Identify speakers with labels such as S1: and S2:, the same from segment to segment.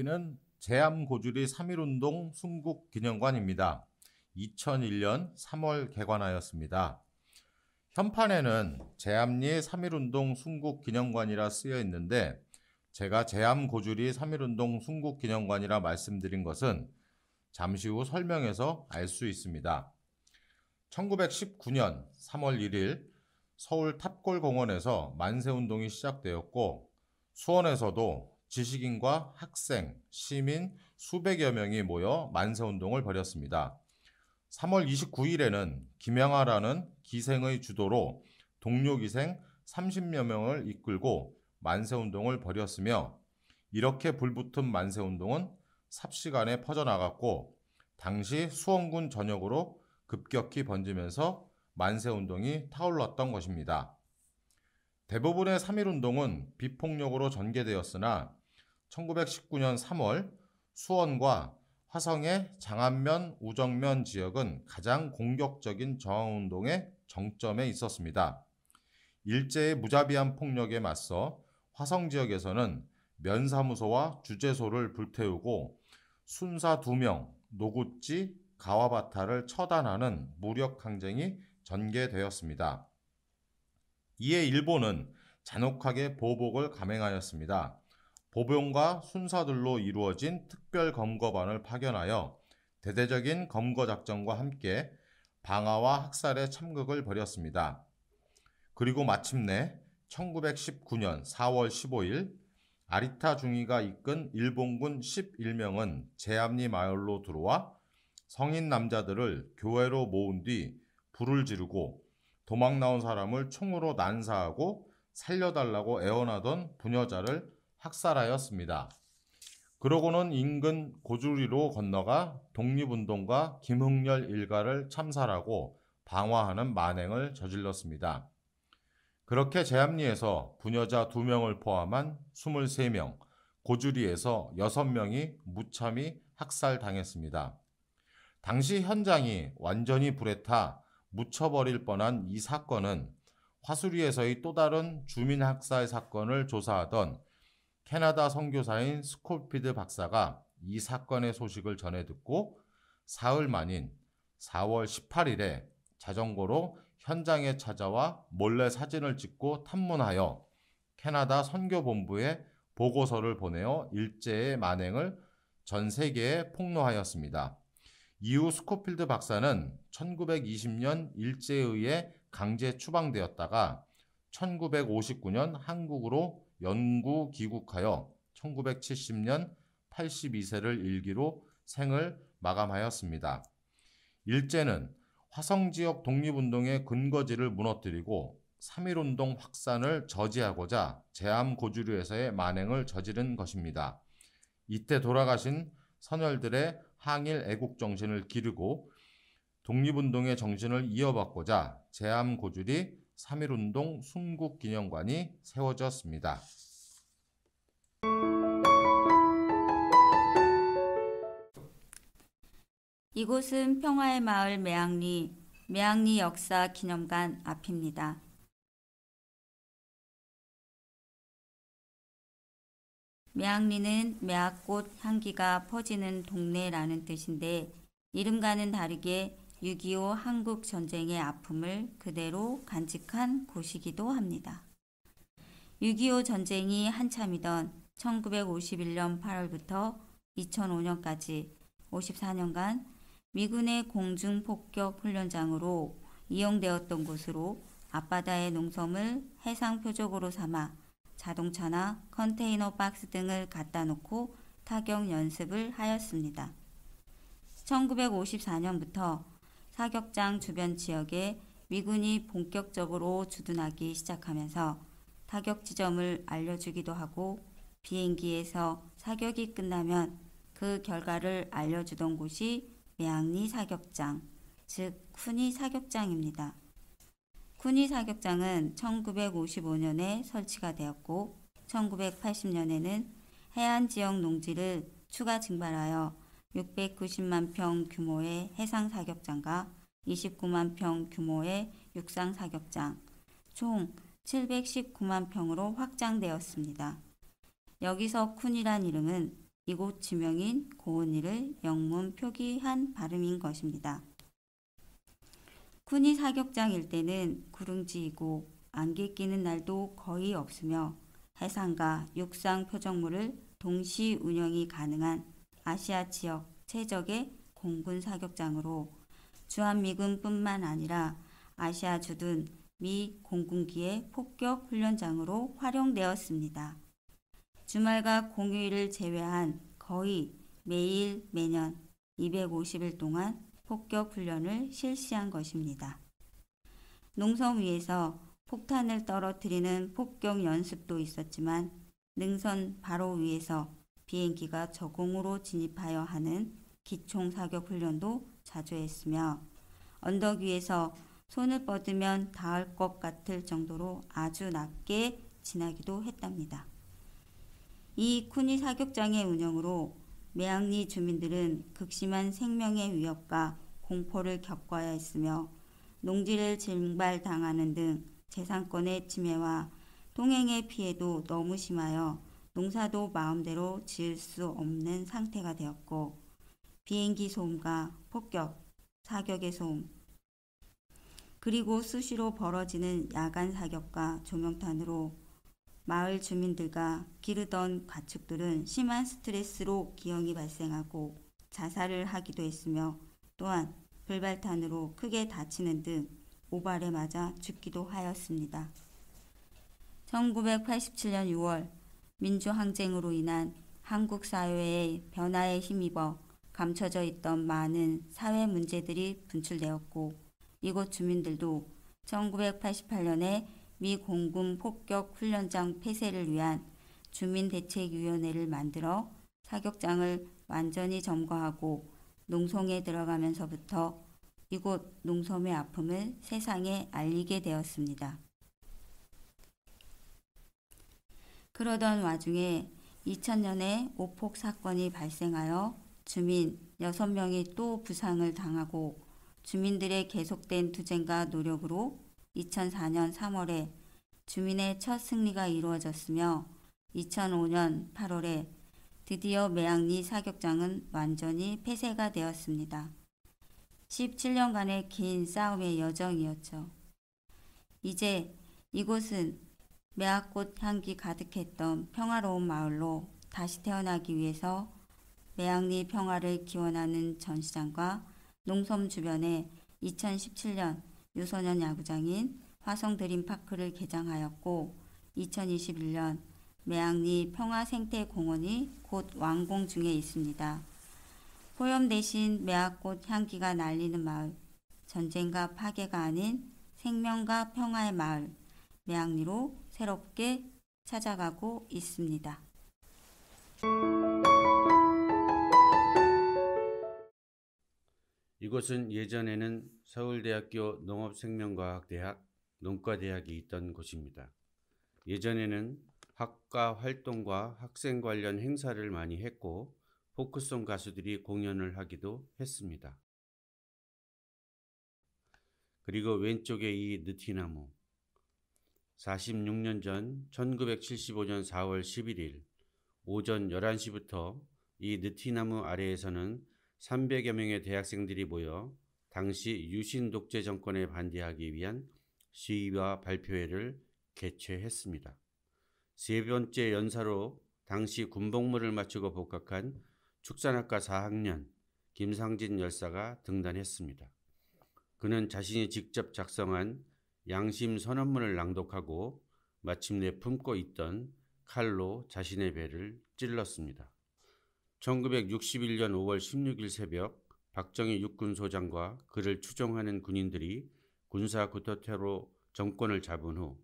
S1: 여기는 제암고주리 3.1운동 순국기념관입니다. 2001년 3월 개관하였습니다. 현판에는 제암리 3.1운동 순국기념관이라 쓰여 있는데 제가 제암고주리 3.1운동 순국기념관이라 말씀드린 것은 잠시 후 설명에서 알 수 있습니다. 1919년 3월 1일 서울 탑골공원에서 만세운동이 시작되었고 수원에서도 지식인과 학생, 시민 수백여 명이 모여 만세운동을 벌였습니다. 3월 29일에는 김영하라는 기생의 주도로 동료기생 30여 명을 이끌고 만세운동을 벌였으며 이렇게 불붙은 만세운동은 삽시간에 퍼져나갔고 당시 수원군 전역으로 급격히 번지면서 만세운동이 타올랐던 것입니다. 대부분의 3.1운동은 비폭력으로 전개되었으나 1919년 3월 수원과 화성의 장안면, 우정면 지역은 가장 공격적인 저항운동의 정점에 있었습니다. 일제의 무자비한 폭력에 맞서 화성 지역에서는 면사무소와 주재소를 불태우고 순사 2명, 노구찌, 가와바타를 처단하는 무력 항쟁이 전개되었습니다. 이에 일본은 잔혹하게 보복을 감행하였습니다. 보병과 순사들로 이루어진 특별검거반을 파견하여 대대적인 검거작전과 함께 방화와 학살의 참극을 벌였습니다. 그리고 마침내 1919년 4월 15일 아리타 중위가 이끈 일본군 11명은 제암리 마을로 들어와 성인 남자들을 교회로 모은 뒤 불을 지르고 도망 나온 사람을 총으로 난사하고 살려달라고 애원하던 부녀자를 학살하였습니다. 그러고는 인근 고주리로 건너가 독립운동가 김흥렬 일가를 참살하고 방화하는 만행을 저질렀습니다. 그렇게 제암리에서 부녀자 2명을 포함한 23명, 고주리에서 6명이 무참히 학살당했습니다. 당시 현장이 완전히 불에 타 묻혀버릴 뻔한 이 사건은 화수리에서의 또 다른 주민학살 사건을 조사하던 캐나다 선교사인 스콜피드 박사가 이 사건의 소식을 전해 듣고 사흘 만인 4월 18일에 자전거로 현장에 찾아와 몰래 사진을 찍고 탐문하여 캐나다 선교본부에 보고서를 보내어 일제의 만행을 전 세계에 폭로하였습니다. 이후 스코필드 박사는 1920년 일제에 의해 강제 추방되었다가 1959년 한국으로 영구 귀국하여 1970년 82세를 일기로 생을 마감하였습니다. 일제는 화성지역 독립운동의 근거지를 무너뜨리고 3.1운동 확산을 저지하고자 제암고주리에서의 만행을 저지른 것입니다. 이때 돌아가신 선열들의 항일 애국정신을 기르고 독립운동의 정신을 이어받고자 제암고주리 3.1운동 순국기념관이 세워졌습니다.
S2: 이곳은 평화의 마을 매앙리 역사 기념관 앞입니다. 매앙리는 매화꽃 향기가 퍼지는 동네라는 뜻인데 이름과는 다르게 6.25 한국 전쟁의 아픔을 그대로 간직한 곳이기도 합니다. 6.25 전쟁이 한참이던 1951년 8월부터 2005년까지 54년간 미군의 공중폭격 훈련장으로 이용되었던 곳으로 앞바다의 농섬을 해상 표적으로 삼아 자동차나 컨테이너 박스 등을 갖다 놓고 타격 연습을 하였습니다. 1954년부터 사격장 주변 지역에 미군이 본격적으로 주둔하기 시작하면서 타격 지점을 알려주기도 하고 비행기에서 사격이 끝나면 그 결과를 알려주던 곳이 매앙리 사격장, 즉 쿠니 사격장입니다. 쿠니 사격장은 1955년에 설치가 되었고 1980년에는 해안 지역 농지를 추가 증발하여 690만 평 규모의 해상 사격장과 29만 평 규모의 육상 사격장, 총 719만 평으로 확장되었습니다. 여기서 쿤이란 이름은 이곳 지명인 고은이를 영문 표기한 발음인 것입니다. 군위 사격장 일대는 구릉지이고 안개 끼는 날도 거의 없으며 해상과 육상 표적물을 동시 운영이 가능한 아시아 지역 최적의 공군 사격장으로 주한미군뿐만 아니라 아시아 주둔 미 공군기의 폭격 훈련장으로 활용되었습니다. 주말과 공휴일을 제외한 거의 매일 매년 250일 동안 폭격 훈련을 실시한 것입니다. 농섬 위에서 폭탄을 떨어뜨리는 폭격 연습도 있었지만 능선 바로 위에서 비행기가 저공으로 진입하여 하는 기총 사격 훈련도 자주 했으며 언덕 위에서 손을 뻗으면 닿을 것 같을 정도로 아주 낮게 지나기도 했답니다. 이 군위 사격장의 운영으로 매항리 주민들은 극심한 생명의 위협과 공포를 겪어야 했으며 농지를 증발당하는 등 재산권의 침해와 동행의 피해도 너무 심하여 농사도 마음대로 지을 수 없는 상태가 되었고 비행기 소음과 폭격, 사격의 소음, 그리고 수시로 벌어지는 야간 사격과 조명탄으로 마을 주민들과 기르던 가축들은 심한 스트레스로 기형이 발생하고 자살을 하기도 했으며 또한 불발탄으로 크게 다치는 등 오발에 맞아 죽기도 하였습니다. 1987년 6월 민주항쟁으로 인한 한국 사회의 변화에 힘입어 감춰져 있던 많은 사회 문제들이 분출되었고 이곳 주민들도 1988년에 미 공군 폭격 훈련장 폐쇄를 위한 주민대책위원회를 만들어 사격장을 완전히 점거하고 농성에 들어가면서부터 이곳 농섬의 아픔을 세상에 알리게 되었습니다. 그러던 와중에 2000년에 오폭 사건이 발생하여 주민 6명이 또 부상을 당하고 주민들의 계속된 투쟁과 노력으로 2004년 3월에 주민의 첫 승리가 이루어졌으며 2005년 8월에 드디어 매항리 사격장은 완전히 폐쇄가 되었습니다. 17년간의 긴 싸움의 여정이었죠. 이제 이곳은 매화꽃 향기 가득했던 평화로운 마을로 다시 태어나기 위해서 매항리 평화를 기원하는 전시장과 농섬 주변에 2017년 유소년 야구장인 화성드림파크를 개장하였고 2021년 매항리 평화생태공원이 곧 완공 중에 있습니다. 포염 대신 매화꽃 향기가 날리는 마을, 전쟁과 파괴가 아닌 생명과 평화의 마을, 매항리로 새롭게 찾아가고 있습니다.
S3: 이곳은 예전에는 서울대학교 농업생명과학대학 농과대학이 있던 곳입니다. 예전에는 학과 활동과 학생 관련 행사를 많이 했고 포크송 가수들이 공연을 하기도 했습니다. 그리고 왼쪽에 이 느티나무, 46년 전 1975년 4월 11일 오전 11시부터 이 느티나무 아래에서는 300여 명의 대학생들이 모여 당시 유신 독재 정권에 반대하기 위한 시위와 발표회를 개최했습니다. 세 번째 연사로 당시 군복무를 마치고 복학한 축산학과 4학년 김상진 열사가 등단했습니다. 그는 자신이 직접 작성한 양심 선언문을 낭독하고 마침내 품고 있던 칼로 자신의 배를 찔렀습니다. 1961년 5월 16일 새벽 박정희 육군소장과 그를 추종하는 군인들이 군사 구태타로 정권을 잡은 후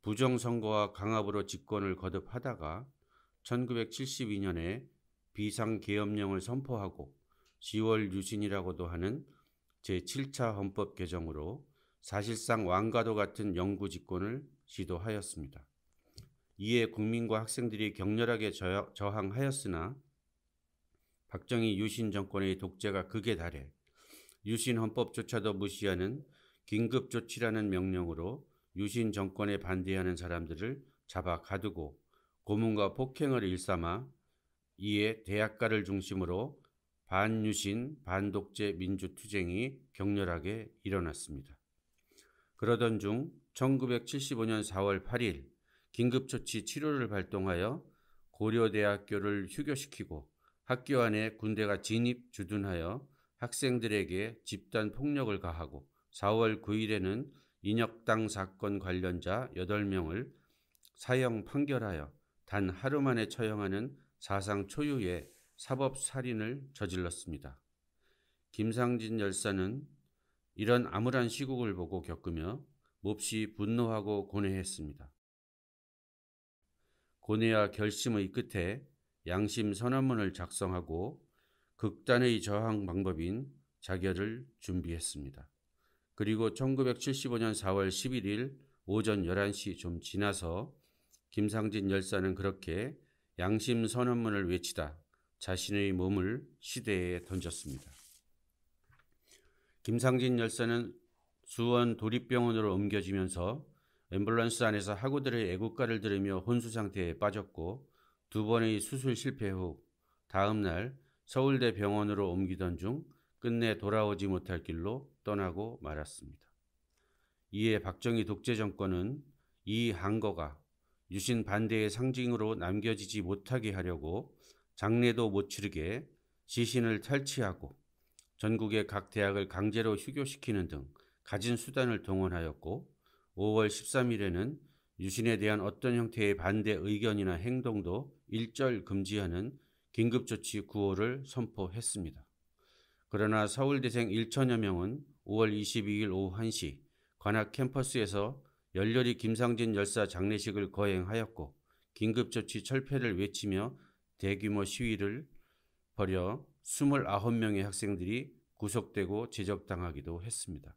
S3: 부정선거와 강압으로 집권을 거듭하다가 1972년에 비상계엄령을 선포하고 10월 유신이라고도 하는 제7차 헌법 개정으로 사실상 왕과도 같은 영구 집권을 시도하였습니다. 이에 국민과 학생들이 격렬하게 저항하였으나 박정희 유신 정권의 독재가 극에 달해 유신 헌법조차도 무시하는 긴급조치라는 명령으로 유신 정권에 반대하는 사람들을 잡아 가두고 고문과 폭행을 일삼아 이에 대학가를 중심으로 반유신, 반독재 민주투쟁이 격렬하게 일어났습니다. 그러던 중 1975년 4월 8일 긴급조치 7호를 발동하여 고려대학교를 휴교시키고 학교 안에 군대가 진입 주둔하여 학생들에게 집단 폭력을 가하고 4월 9일에는 인혁당 사건 관련자 8명을 사형 판결하여 단 하루 만에 처형하는 사상 초유의 사법살인을 저질렀습니다. 김상진 열사는 이런 암울한 시국을 보고 겪으며 몹시 분노하고 고뇌했습니다. 고뇌와 결심의 끝에 양심 선언문을 작성하고 극단의 저항 방법인 자결을 준비했습니다. 그리고 1975년 4월 11일 오전 11시 좀 지나서 김상진 열사는 그렇게 양심 선언문을 외치다 자신의 몸을 시대에 던졌습니다. 김상진 열사는 수원 도립병원으로 옮겨지면서 앰뷸런스 안에서 학우들의 애국가를 들으며 혼수 상태에 빠졌고 2번의 수술 실패 후 다음 날 서울대 병원으로 옮기던 중 끝내 돌아오지 못할 길로 떠나고 말았습니다. 이에 박정희 독재 정권은 이 항거가 유신 반대의 상징으로 남겨지지 못하게 하려고 장례도 못 치르게 시신을 탈취하고 전국의 각 대학을 강제로 휴교시키는 등 가진 수단을 동원하였고 5월 13일에는 유신에 대한 어떤 형태의 반대 의견이나 행동도 일절 금지하는 긴급조치 9호를 선포했습니다. 그러나 서울대생 1천여 명은 5월 22일 오후 1시 관악 캠퍼스에서 열렬히 김상진 열사 장례식을 거행하였고 긴급조치 철폐를 외치며 대규모 시위를 벌여 29명의 학생들이 구속되고 제적당하기도 했습니다.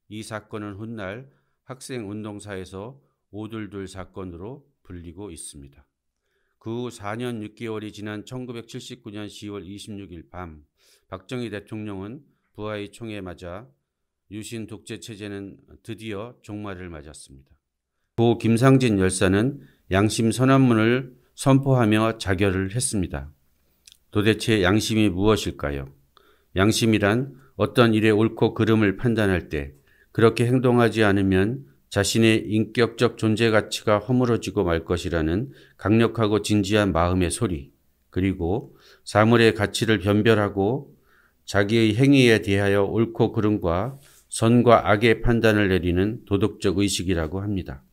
S3: 이 사건은 훗날 학생운동사에서 522 사건으로 불리고 있습니다. 그 후 4년 6개월이 지난 1979년 10월 26일 밤 박정희 대통령은 부하의 총에 맞아 유신 독재 체제는 드디어 종말을 맞았습니다. 고 김상진 열사는 양심 선언문을 선포하며 자결을 했습니다. 도대체 양심이 무엇일까요? 양심이란 어떤 일의 옳고 그름을 판단할 때 그렇게 행동하지 않으면 자신의 인격적 존재 가치가 허물어지고 말 것이라는 강력하고 진지한 마음의 소리, 그리고 사물의 가치를 변별하고 자기의 행위에 대하여 옳고 그름과 선과 악의 판단을 내리는 도덕적 의식이라고 합니다.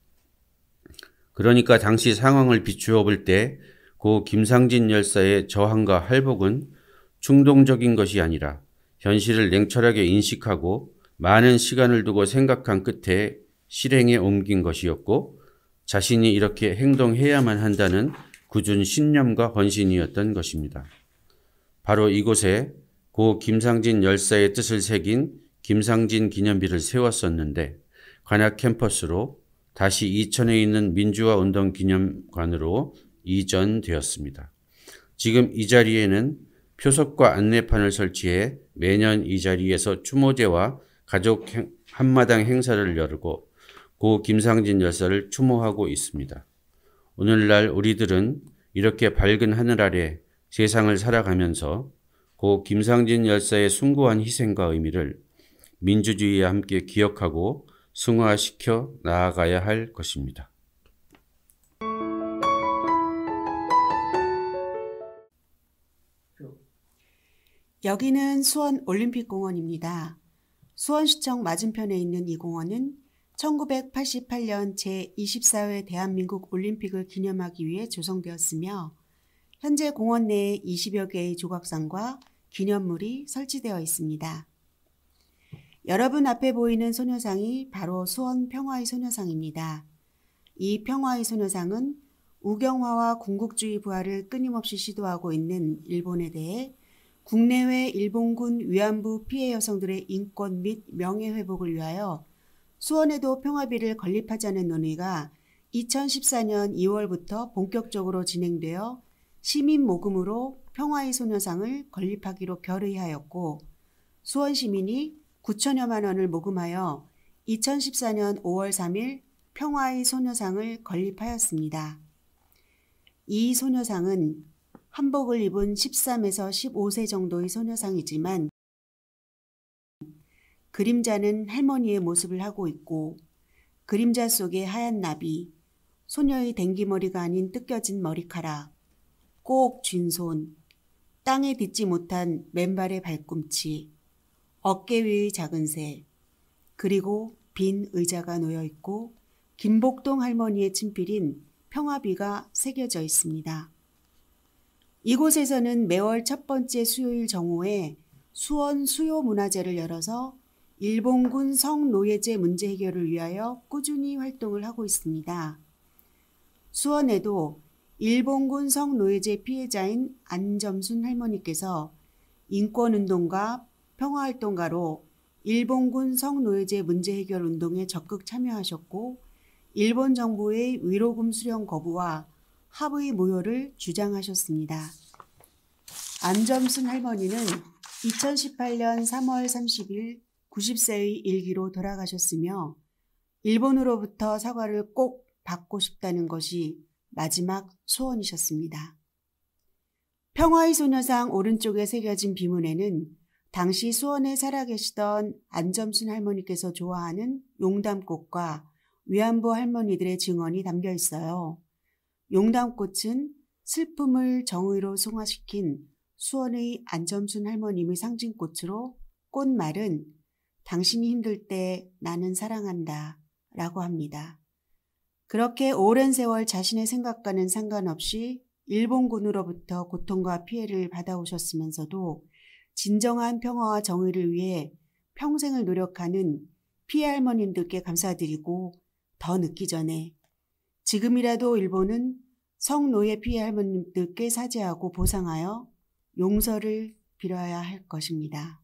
S3: 그러니까 당시 상황을 비추어 볼 때 고 김상진 열사의 저항과 할복은 충동적인 것이 아니라 현실을 냉철하게 인식하고 많은 시간을 두고 생각한 끝에 실행에 옮긴 것이었고 자신이 이렇게 행동해야만 한다는 굳은 신념과 헌신이었던 것입니다. 바로 이곳에 고 김상진 열사의 뜻을 새긴 김상진 기념비를 세웠었는데 관악 캠퍼스로 다시 이천에 있는 민주화운동기념관으로 이전되었습니다. 지금 이 자리에는 표석과 안내판을 설치해 매년 이 자리에서 추모제와 가족 한마당 행사를 열고 고 김상진 열사를 추모하고 있습니다. 오늘날 우리들은 이렇게 밝은 하늘 아래 세상을 살아가면서 고 김상진 열사의 숭고한 희생과 의미를 민주주의와 함께 기억하고 승화시켜 나아가야 할 것입니다.
S4: 여기는 수원 올림픽공원입니다. 수원시청 맞은편에 있는 이 공원은 1988년 제24회 대한민국 올림픽을 기념하기 위해 조성되었으며 현재 공원 내에 20여 개의 조각상과 기념물이 설치되어 있습니다. 여러분 앞에 보이는 소녀상이 바로 수원 평화의 소녀상입니다. 이 평화의 소녀상은 우경화와 군국주의 부활을 끊임없이 시도하고 있는 일본에 대해 국내외 일본군 위안부 피해 여성들의 인권 및 명예회복을 위하여 수원에도 평화비를 건립하자는 논의가 2014년 2월부터 본격적으로 진행되어 시민 모금으로 평화의 소녀상을 건립하기로 결의하였고 수원 시민이 9천여만 원을 모금하여 2014년 5월 3일 평화의 소녀상을 건립하였습니다. 이 소녀상은 한복을 입은 13에서 15세 정도의 소녀상이지만 그림자는 할머니의 모습을 하고 있고 그림자 속에 하얀 나비, 소녀의 댕기머리가 아닌 뜯겨진 머리카락, 꼭 쥔 손, 땅에 딛지 못한 맨발의 발꿈치, 어깨 위의 작은 새, 그리고 빈 의자가 놓여 있고 김복동 할머니의 친필인 평화비가 새겨져 있습니다. 이곳에서는 매월 첫 번째 수요일 정오에 수원 수요문화제를 열어서 일본군 성노예제 문제 해결을 위하여 꾸준히 활동을 하고 있습니다. 수원에도 일본군 성노예제 피해자인 안점순 할머니께서 인권운동가, 평화활동가로 일본군 성노예제 문제 해결 운동에 적극 참여하셨고 일본 정부의 위로금 수령 거부와 합의 무효를 주장하셨습니다. 안점순 할머니는 2018년 3월 30일 90세의 일기로 돌아가셨으며 일본으로부터 사과를 꼭 받고 싶다는 것이 마지막 소원이셨습니다. 평화의 소녀상 오른쪽에 새겨진 비문에는 당시 수원에 살아계시던 안점순 할머니께서 좋아하는 용담꽃과 위안부 할머니들의 증언이 담겨 있어요. 용담꽃은 슬픔을 정의로 승화시킨 수원의 안점순 할머님의 상징꽃으로 꽃말은 당신이 힘들 때 나는 사랑한다 라고 합니다. 그렇게 오랜 세월 자신의 생각과는 상관없이 일본군으로부터 고통과 피해를 받아오셨으면서도 진정한 평화와 정의를 위해 평생을 노력하는 피해 할머님들께 감사드리고 더 늦기 전에 지금이라도 일본은 성노예 피해 할머님들께 사죄하고 보상하여 용서를 빌어야 할 것입니다.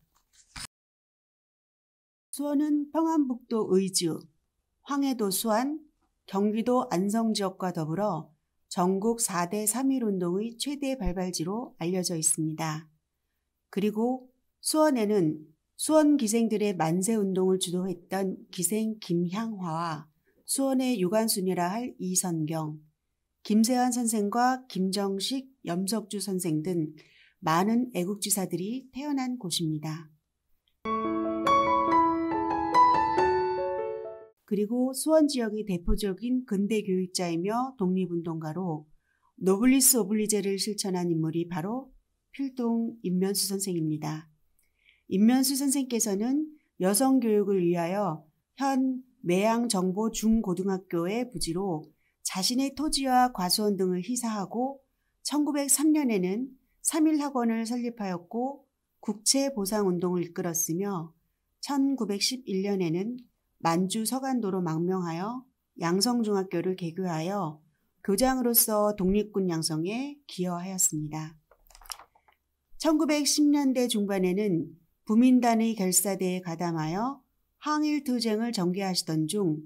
S4: 수원은 평안북도 의주, 황해도 수안, 경기도 안성 지역과 더불어 전국 4대 3.1운동의 최대 발발지로 알려져 있습니다. 그리고 수원에는 수원 기생들의 만세운동을 주도했던 기생 김향화와 수원의 유관순이라 할 이선경, 김세환 선생과 김정식, 염석주 선생 등 많은 애국지사들이 태어난 곳입니다. 그리고 수원 지역의 대표적인 근대 교육자이며 독립운동가로 노블리스 오블리제를 실천한 인물이 바로 필동 임면수 선생입니다. 임면수 선생께서는 여성 교육을 위하여 현 매양정보 중고등학교의 부지로 자신의 토지와 과수원 등을 희사하고 1903년에는 3.1학원을 설립하였고 국채보상운동을 이끌었으며 1911년에는 만주 서간도로 망명하여 양성중학교를 개교하여 교장으로서 독립군 양성에 기여하였습니다. 1910년대 중반에는 부민단의 결사대에 가담하여 항일투쟁을 전개하시던 중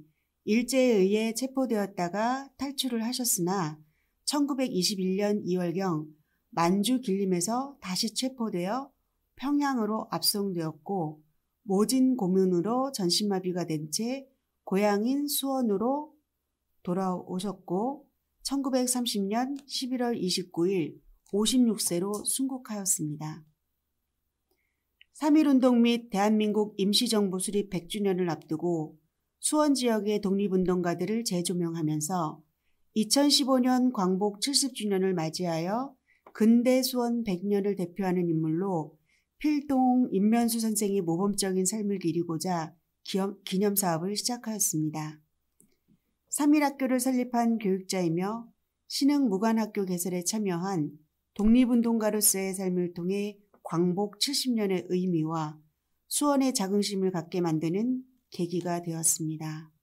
S4: 일제에 의해 체포되었다가 탈출을 하셨으나 1921년 2월경 만주 길림에서 다시 체포되어 평양으로 압송되었고 모진 고문으로 전신마비가 된 채 고향인 수원으로 돌아오셨고 1930년 11월 29일 56세로 순국하였습니다. 3.1운동 및 대한민국 임시정부 수립 100주년을 앞두고 수원 지역의 독립운동가들을 재조명하면서 2015년 광복 70주년을 맞이하여 근대 수원 100년을 대표하는 인물로 필동 임면수 선생의 모범적인 삶을 기리고자 기념사업을 시작하였습니다. 3.1학교를 설립한 교육자이며 신흥무관학교 개설에 참여한 독립운동가로서의 삶을 통해 광복 70년의 의미와 수원의 자긍심을 갖게 만드는 계기가 되었습니다.